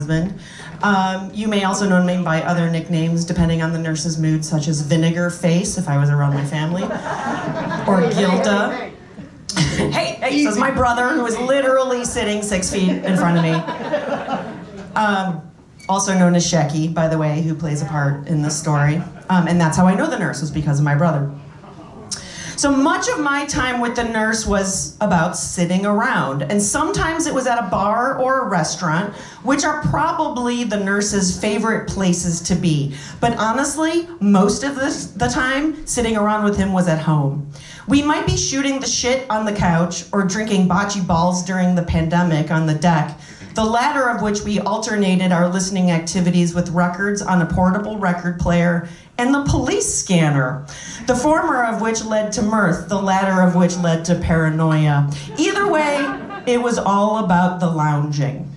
husband. You may also know me by other nicknames depending on the nurse's mood, such as Vinegar Face if I was around my family, or Gilda. Hey, says my brother, who is literally sitting 6 feet in front of me. Also known as Shecky, by the way, who plays a part in this story. And that's how I know the nurse, was because of my brother. So much of my time with the nurse was about sitting around, and sometimes it was at a bar or a restaurant, which are probably the nurse's favorite places to be. But honestly, most of the time, sitting around with him was at home. We might be shooting the shit on the couch or drinking bocce balls during the pandemic on the deck, the latter of which we alternated our listening activities with records on a portable record player and the police scanner, the former of which led to mirth, the latter of which led to paranoia. Either way, it was all about the lounging.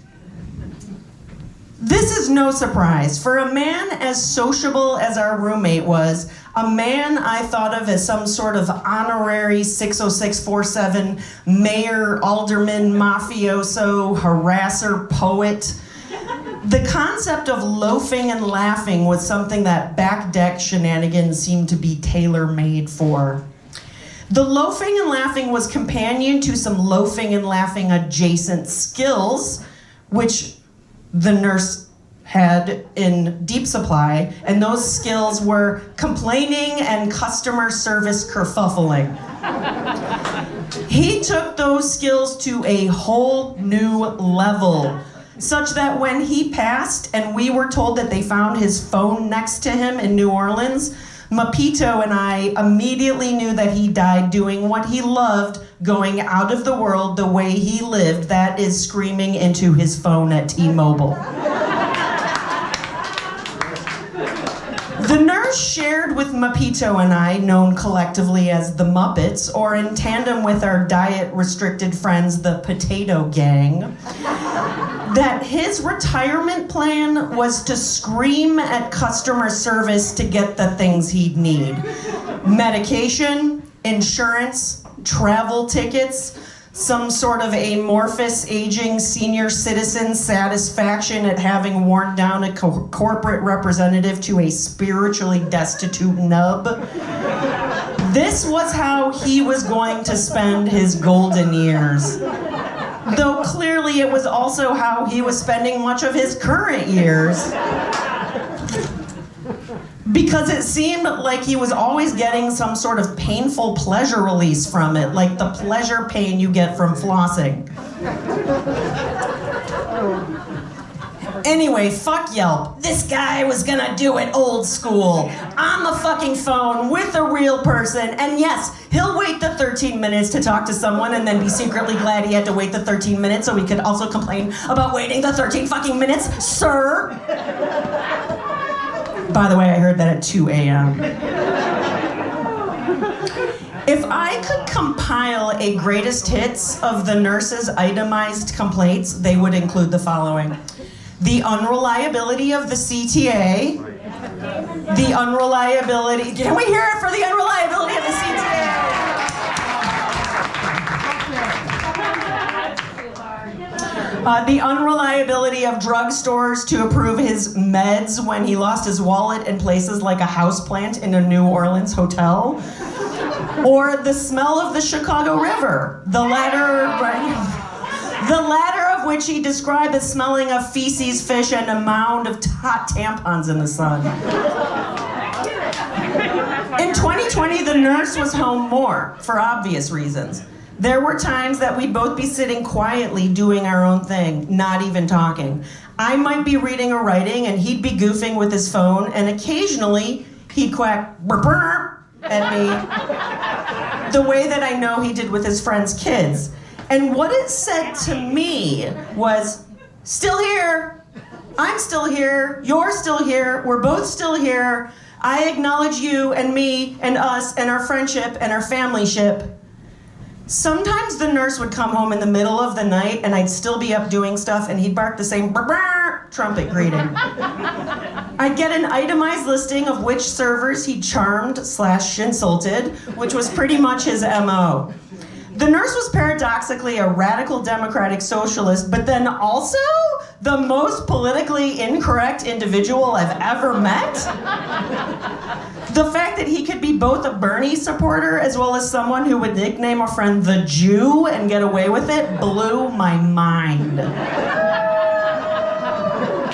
This is no surprise. For a man as sociable as our roommate was, a man I thought of as some sort of honorary 60647 mayor, alderman, mafioso, harasser, poet, the concept of loafing and laughing was something that back deck shenanigans seemed to be tailor-made for. The loafing and laughing was companion to some loafing and laughing adjacent skills, which the nurse had in deep supply, and those skills were complaining and customer service kerfuffling. He took those skills to a whole new level, such that when he passed and we were told that they found his phone next to him in New Orleans, Mapito and I immediately knew that he died doing what he loved, going out of the world the way he lived, that is screaming into his phone at T-Mobile. The nurse shared with Mapito and I, known collectively as the Muppets, or in tandem with our diet-restricted friends, the Potato Gang, that his retirement plan was to scream at customer service to get the things he'd need. Medication, insurance, travel tickets, some sort of amorphous aging senior citizen satisfaction at having worn down a corporate representative to a spiritually destitute nub. This was how he was going to spend his golden years. Though clearly it was also how he was spending much of his current years. Because it seemed like he was always getting some sort of painful pleasure release from it, like the pleasure pain you get from flossing. Anyway, fuck Yelp. This guy was gonna do it old school, on the fucking phone with a real person, and yes, he'll wait the 13 minutes to talk to someone and then be secretly glad he had to wait the 13 minutes so he could also complain about waiting the 13 fucking minutes, sir. By the way, I heard that at 2 a.m. If I could compile a greatest hits of the nurse's itemized complaints, they would include the following. The unreliability of the CTA. The unreliability, can we hear it for the unreliability of the CTA? The unreliability of drugstores to approve his meds when he lost his wallet in places like a houseplant in a New Orleans hotel. Or the smell of the Chicago River, the latter of which he described as smelling of feces, fish, and a mound of hot tampons in the sun. In 2020, the nurse was home more, for obvious reasons. There were times that we'd both be sitting quietly doing our own thing, not even talking. I might be reading or writing, and he'd be goofing with his phone, and occasionally he'd quack burp burp at me the way that I know he did with his friends' kids. And what it said to me was, still here, I'm still here, you're still here, we're both still here, I acknowledge you and me and us and our friendship and our family-ship. Sometimes the nurse would come home in the middle of the night and I'd still be up doing stuff and he'd bark the same brr brr trumpet greeting. I'd get an itemized listing of which servers he charmed/insulted, which was pretty much his MO. The nurse was paradoxically a radical democratic socialist, but then also the most politically incorrect individual I've ever met. The fact that he could be both a Bernie supporter as well as someone who would nickname a friend the Jew and get away with it blew my mind.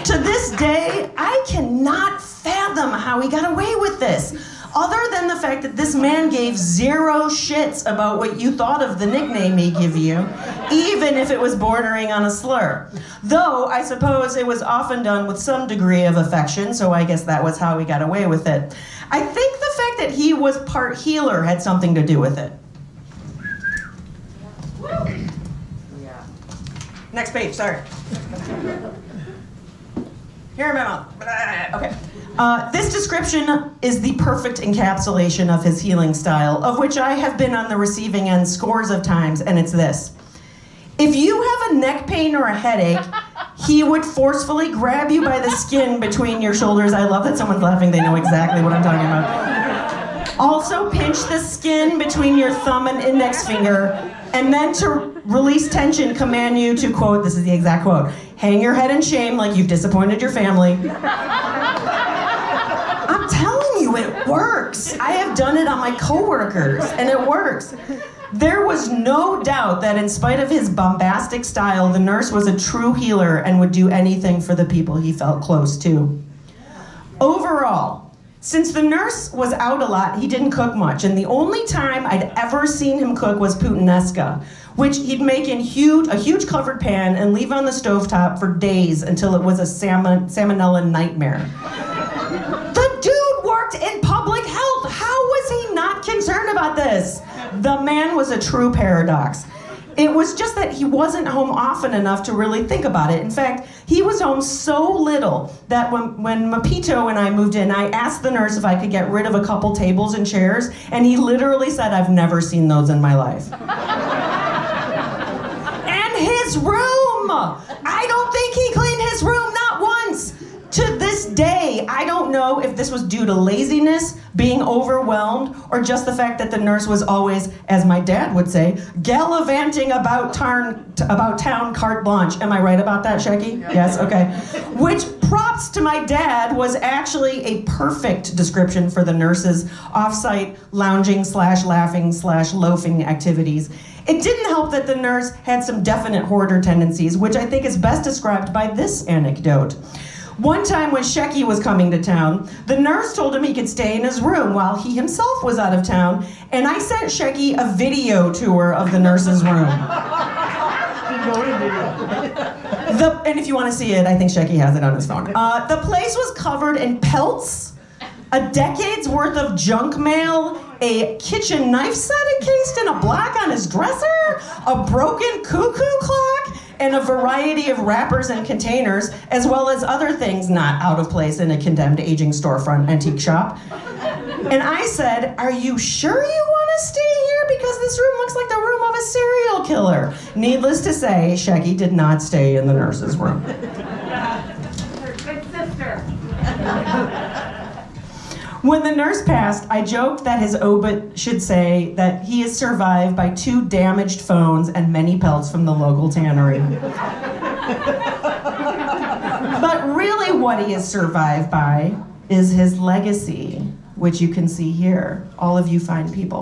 To this day, I cannot fathom how he got away with this, other than the fact that this man gave zero shits about what you thought of the nickname he gave you, even if it was bordering on a slur. Though, I suppose it was often done with some degree of affection, so I guess that was how he got away with it. I think the fact that he was part healer had something to do with it. Yeah. Next page, sorry. Here in my mouth. Okay. This description is the perfect encapsulation of his healing style, of which I have been on the receiving end scores of times, and it's this. If you have a neck pain or a headache, he would forcefully grab you by the skin between your shoulders. I love that someone's laughing, they know exactly what I'm talking about. Also pinch the skin between your thumb and index finger, and then to release tension, command you to, quote, this is the exact quote, hang your head in shame like you've disappointed your family. I'm telling you, it works. I have done it on my coworkers, and it works. There was no doubt that in spite of his bombastic style, the nurse was a true healer and would do anything for the people he felt close to. Overall, since the nurse was out a lot, he didn't cook much, and the only time I'd ever seen him cook was puttanesca, which he'd make in a huge covered pan and leave on the stovetop for days until it was a salmonella nightmare. The dude worked in public health. How was he not concerned about this? The man was a true paradox. It was just that he wasn't home often enough to really think about it. In fact, he was home so little that when Mapito and I moved in, I asked the nurse if I could get rid of a couple tables and chairs, and he literally said, I've never seen those in my life. And his room! I don't think he cleaned his room, not once! To this day, I don't know if this was due to laziness, being overwhelmed, or just the fact that the nurse was always, as my dad would say, gallivanting about town carte blanche. Am I right about that, Shecky? Yes, okay. Which, props to my dad, was actually a perfect description for the nurse's off-site lounging / laughing / loafing activities. It didn't help that the nurse had some definite hoarder tendencies, which I think is best described by this anecdote. One time when Shecky was coming to town, the nurse told him he could stay in his room while he himself was out of town, and I sent Shecky a video tour of the nurse's room. And if you want to see it, I think Shecky has it on his phone. The place was covered in pelts, a decade's worth of junk mail, a kitchen knife set encased in a block on his dresser, a broken cuckoo clock, and a variety of wrappers and containers, as well as other things not out of place in a condemned aging storefront antique shop. And I said, are you sure you want to stay here? Because this room looks like the room of a serial killer. Needless to say, Shecky did not stay in the nurse's room. Her good sister. When the nurse passed, I joked that his obit should say that he is survived by 2 damaged phones and many pelts from the local tannery. But really what he is survived by is his legacy, which you can see here, all of you fine people.